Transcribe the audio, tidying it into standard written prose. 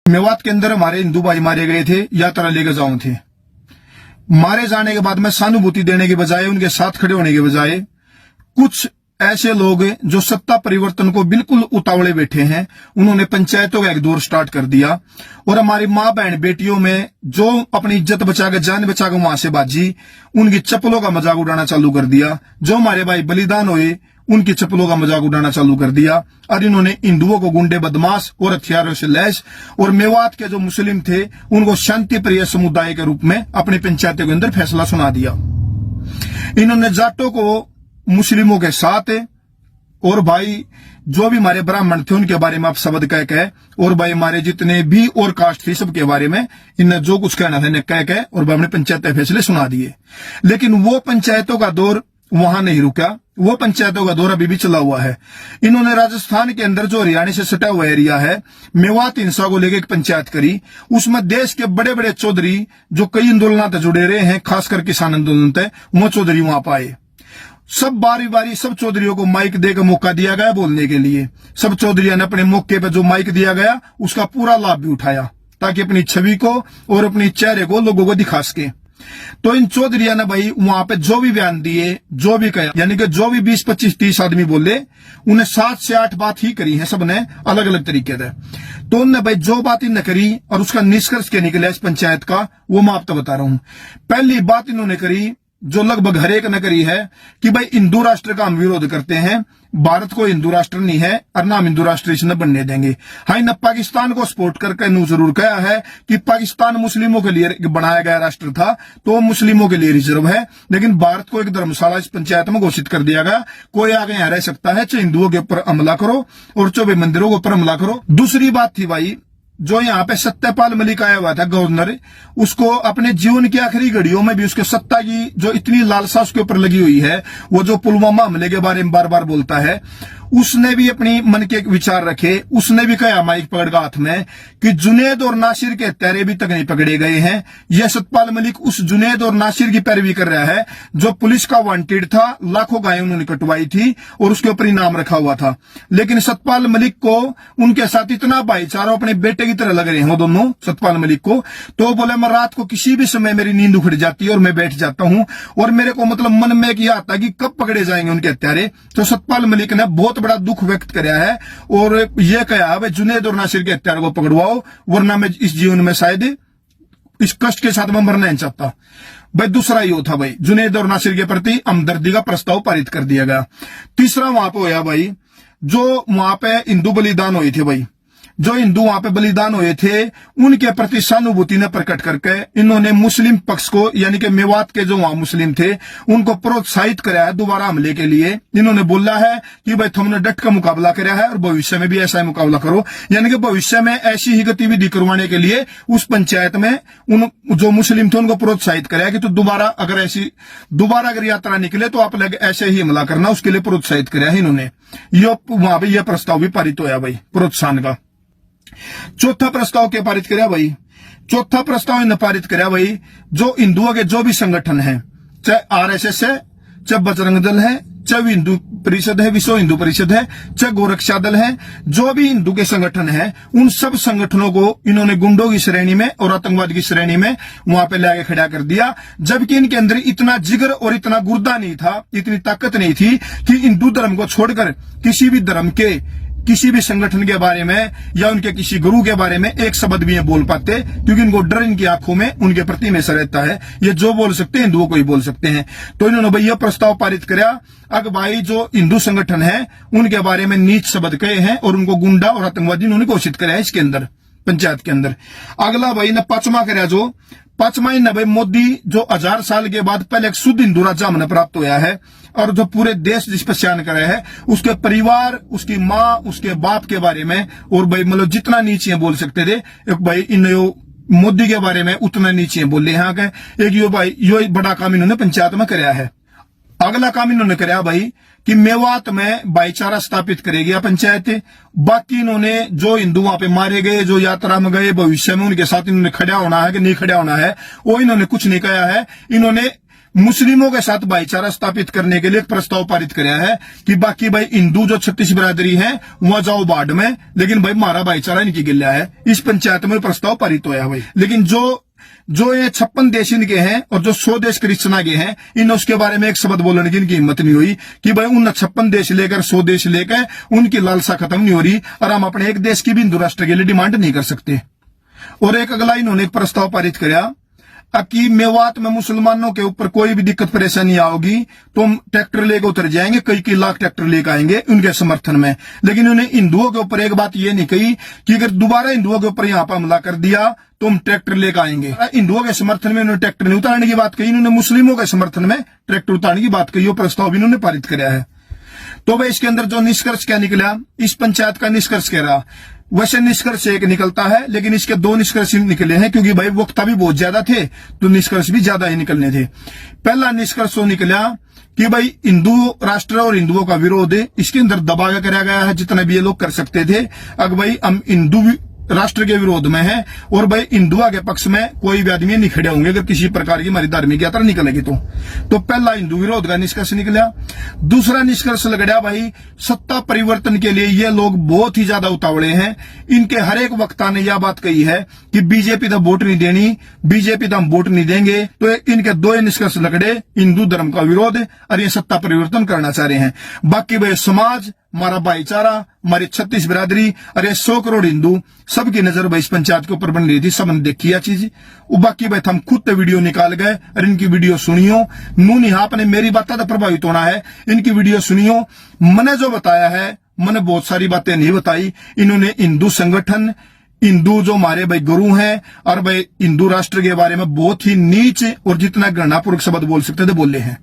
मेवात के अंदर हमारे हिंदू भाई मारे गए थे, यात्रा लेकर जाऊं थे। मारे जाने के बाद में सहानुभूति देने के बजाय, उनके साथ खड़े होने के बजाय, कुछ ऐसे लोग जो सत्ता परिवर्तन को बिल्कुल उतावले बैठे हैं, उन्होंने पंचायतों का एक दौर स्टार्ट कर दिया और हमारी माँ बहन बेटियों में जो अपनी इज्जत बचाकर, जान बचाकर वहां से बाजी, उनकी चप्पलों का मजाक उड़ाना चालू कर दिया। जो हमारे भाई बलिदान हुए, उनकी चप्पलों का मजाक उड़ाना चालू कर दिया। और इन्होंने हिंदुओं को गुंडे, बदमाश और हथियारों से लैस, और मेवात के जो मुस्लिम थे उनको शांति प्रिय समुदाय के रूप में अपनी पंचायतों के अंदर फैसला सुना दिया। इन्होंने जाटों को मुस्लिमों के साथ, और भाई जो भी हमारे ब्राह्मण थे उनके बारे में आप शब्द कह के, और भाई हमारे जितने भी और कास्ट थी सबके बारे में इन्हें जो कुछ कहना था कह के, और भाई हमने पंचायत फैसले सुना दिए। लेकिन वो पंचायतों का दौर वहां नहीं रुका, वो पंचायतों का दौर अभी भी चला हुआ है। इन्होंने राजस्थान के अंदर जो हरियाणा से सटा हुआ एरिया है, मेवात हिंसा को लेकर एक पंचायत करी। उसमें देश के बड़े बड़े चौधरी जो कई आंदोलनों से जुड़े रहे हैं, खासकर किसान आंदोलन थे, वो चौधरी वहां पाए। सब बारी बारी सब चौधरियों को माइक देकर मौका दिया गया बोलने के लिए। सब चौधरियों ने अपने मौके पर जो माइक दिया गया उसका पूरा लाभ भी उठाया, ताकि अपनी छवि को और अपनी चेहरे को लोगों को दिखा सके। तो इन चौधरिया ने भाई वहां पे जो भी बयान दिए, जो भी कहा, यानी कि जो भी 20, 25, 30 आदमी बोले, उन्हें 7 से 8 बात ही करी है सबने, अलग अलग तरीके से। तो उनने भाई जो बात इन्हें करी और उसका निष्कर्ष क्या निकला इस पंचायत का, वो मैं आपको बता रहा हूं। पहली बात इन्होंने करी, जो लगभग हर एक ने करी है, कि भाई हिंदू राष्ट्र का हम विरोध करते हैं। भारत को हिंदू राष्ट्र नहीं है और ना हम हिंदू राष्ट्र इसे न बनने देंगे। हाँ, न पाकिस्तान को सपोर्ट करके नू जरूर कहा है कि पाकिस्तान मुस्लिमों के लिए बनाया गया राष्ट्र था, तो मुस्लिमों के लिए रिजर्व है। लेकिन भारत को एक धर्मशाला इस पंचायत में घोषित कर दिया गया, कोई आगे यहाँ रह सकता है, चाहे हिंदुओं के ऊपर हमला करो और चाहे मंदिरों के ऊपर हमला करो। दूसरी बात थी भाई, जो यहाँ पे सत्यपाल मलिक आया हुआ था गवर्नर, उसको अपने जीवन की आखिरी घड़ियों में भी उसके सत्ता की जो इतनी लालसा उसके ऊपर लगी हुई है, वो जो पुलवामा हमले के बारे में बार बार बोलता है, उसने भी अपनी मन के विचार रखे। उसने भी कहा माइक पकड़ का हाथ में कि जुनेद और नासिर के हत्यारे भी तक नहीं पकड़े गए हैं। यह सत्यपाल मलिक उस जुनेद और नासिर की पैरवी कर रहा है जो पुलिस का वांटेड था, लाखों गायें उन्होंने कटवाई थी और उसके ऊपर इनाम रखा हुआ था। लेकिन सत्यपाल मलिक को उनके साथ इतना भाईचारा, अपने बेटे की तरह लग रहे हैं वो दोनों सत्यपाल मलिक को। तो बोले मैं रात को किसी भी समय मेरी नींद उखड़ जाती है और मैं बैठ जाता हूं, और मेरे को मतलब मन में यह आता कि कब पकड़े जाएंगे उनके हत्यारे। तो सत्यपाल मलिक ने बहुत बड़ा दुख व्यक्त किया है और यह कहा भाई जुनेद और नासिर के हत्यारे को पकड़वाओ, वरना मैं इस जीवन में शायद इस कष्ट के साथ मैं मरना नहीं चाहता। भाई दूसरा ये था भाई, जुनेद और नासिर के प्रति हमदर्दी का प्रस्ताव पारित कर दिया गया। तीसरा वहां पे होया भाई, जो वहां पे हिंदू बलिदान हुए थे भाई, जो हिंदू वहां पे बलिदान हुए थे, उनके प्रति सहानुभूति ने प्रकट करके इन्होंने मुस्लिम पक्ष को, यानी कि मेवात के जो वहां मुस्लिम थे, उनको प्रोत्साहित कराया है दोबारा हमले के लिए। इन्होंने बोला है कि भाई तुमने डट का मुकाबला कराया है और भविष्य में भी ऐसा ही मुकाबला करो, यानी कि भविष्य में ऐसी ही गतिविधि करवाने के लिए उस पंचायत में उन जो मुस्लिम थे उनको प्रोत्साहित कराया कि तो दोबारा अगर यात्रा निकले तो आप लोग ऐसे ही हमला करना, उसके लिए प्रोत्साहित कराया है इन्होंने। वहां पर यह प्रस्ताव भी पारित होया भाई, प्रोत्साहन का। चौथा प्रस्ताव क्या पारित कराया भाई? चौथा प्रस्ताव इन्हें पारित कराया भाई, जो हिंदुओं के जो भी संगठन है, चाहे आरएसएस है, चाहे बजरंग दल है, चाहे हिंदू परिषद है, विश्व हिंदू परिषद है, चाहे गोरक्षा दल है, जो भी हिंदू के संगठन है, उन सब संगठनों को इन्होंने गुंडों की श्रेणी में और आतंकवाद की श्रेणी में वहां पे लाके खड़ा कर दिया। जबकि इनके अंदर इतना जिगर और इतना गुर्दा नहीं था, इतनी ताकत नहीं थी कि हिंदू धर्म को छोड़कर किसी भी धर्म के किसी भी संगठन के बारे में या उनके किसी गुरु के बारे में एक शब्द भी बोल पाते, क्योंकि इनको डर इनकी आंखों में उनके प्रति हमेशा रहता है। ये जो बोल सकते हैं हिंदुओं को ही बोल सकते हैं। तो इन्होंने भाई यह प्रस्ताव पारित कराया, अगर भाई जो हिंदू संगठन है उनके बारे में नीच शब्द कहे हैं और उनको गुंडा और आतंकवादी इन्होंने घोषित कराया इसके अंदर, पंचायत के अंदर। अगला भाई ने पांचवा कराया, जो पांचवा इन भाई मोदी जो 1000 साल के बाद पहले एक शुद्ध हिंदू राज्य हमने प्राप्त हुआ है, और जो पूरे देश जिस पर शान कराया है, उसके परिवार, उसकी माँ, उसके बाप के बारे में, और भाई मतलब जितना नीचे बोल सकते थे एक भाई इन मोदी के बारे में उतना नीचे बोले यहाँ के एक यो भाई यो बड़ा काम इन्होंने पंचायत में कराया है। अगला काम इन्होंने कराया भाई कि मेवात में भाईचारा स्थापित करेगी पंचायत। बाकी इन्होंने जो हिंदू वहां पे मारे गए, जो यात्रा में गए, भविष्य में उनके साथ इन्होंने खड़ा होना है कि नहीं खड़ा होना है, वो इन्होंने कुछ नहीं कहा है। इन्होंने मुस्लिमों के साथ भाईचारा स्थापित करने के लिए एक प्रस्ताव पारित कराया है कि बाकी भाई हिंदू जो 36 बिरादरी है वहां जाओ बाढ़ में, लेकिन भाई हमारा भाईचारा इनकी गिल्ला है। इस पंचायत में प्रस्ताव पारित होया भाई। लेकिन जो ये 56 देश इनके हैं और जो 100 देश क्रिश्चना के हैं, इन उसके बारे में एक शब्द बोलने की इनकी हिम्मत नहीं हुई कि भाई उन 56 देश लेकर 100 देश लेकर उनकी लालसा खत्म नहीं हो रही और हम अपने एक देश की भी हिंदू राष्ट्र के लिए डिमांड नहीं कर सकते। और एक अगला इन्होंने एक प्रस्ताव पारित कराया कि मेवात में मुसलमानों के ऊपर कोई भी दिक्कत परेशानी आओगी तो हम ट्रैक्टर लेकर उतर जाएंगे, कई लाख ट्रैक्टर लेकर आएंगे उनके समर्थन में। लेकिन उन्हें हिंदुओं के ऊपर एक बात ये नहीं कही कि अगर दोबारा हिंदुओं के ऊपर यहाँ पर हमला कर दिया तो हम ट्रैक्टर लेकर आएंगे। हिंदुओं के समर्थन में उन्होंने ट्रैक्टर नहीं उतारने की बात कही, इन्होंने मुस्लिमों के समर्थन में ट्रैक्टर उतारने की बात कही। वो प्रस्ताव भी इन्होंने पारित कराया है। तो भाई इसके अंदर जो निष्कर्ष क्या निकला, इस पंचायत का निष्कर्ष कह रहा, वैसे निष्कर्ष एक निकलता है लेकिन इसके 2 निष्कर्ष निकले हैं क्योंकि भाई वक्ता भी बहुत ज्यादा थे तो निष्कर्ष भी ज्यादा ही निकलने थे। पहला निष्कर्ष निकला कि भाई हिंदू राष्ट्र और हिंदुओं का विरोध इसके अंदर दबा के कराया गया है जितना भी ये लोग कर सकते थे। अब भाई हम हिंदू राष्ट्र के विरोध में है और भाई हिंदुआ के पक्ष में कोई भी आदमी नहीं खड़े होंगे अगर किसी प्रकार की हमारी धार्मिक यात्रा निकलेगी तो पहला हिंदू विरोध का निष्कर्ष निकला। दूसरा निष्कर्ष लगड़ा भाई सत्ता परिवर्तन के लिए ये लोग बहुत ही ज्यादा उतावले हैं। इनके हर एक वक्ता ने यह बात कही है कि बीजेपी तो वोट नहीं देनी, बीजेपी तो हम वोट नहीं देंगे। तो इनके 2 निष्कर्ष लगड़े, हिंदू धर्म का विरोध और ये सत्ता परिवर्तन करना चाह रहे हैं। बाकी भाई समाज, हमारा भाईचारा, हमारी 36 बिरादरी और ये 100 करोड़ हिंदू सबकी नजर भाई इस पंचायत के ऊपर बन रही थी। सबने देखी यह चीज। बाकी भाई हम खुद वीडियो निकाल गए और इनकी वीडियो सुनियो। नून यहाँ ने मेरी बात तो प्रभावित होना है, इनकी वीडियो सुनियो। मैंने जो बताया है, मैंने बहुत सारी बातें नहीं बताई। इन्होंने हिंदू संगठन, हिंदू जो हमारे भाई गुरु हैं और भाई हिंदू राष्ट्र के बारे में बहुत ही नीच और जितना घृणापूर्वक शब्द बोल सकते थे बोले हैं।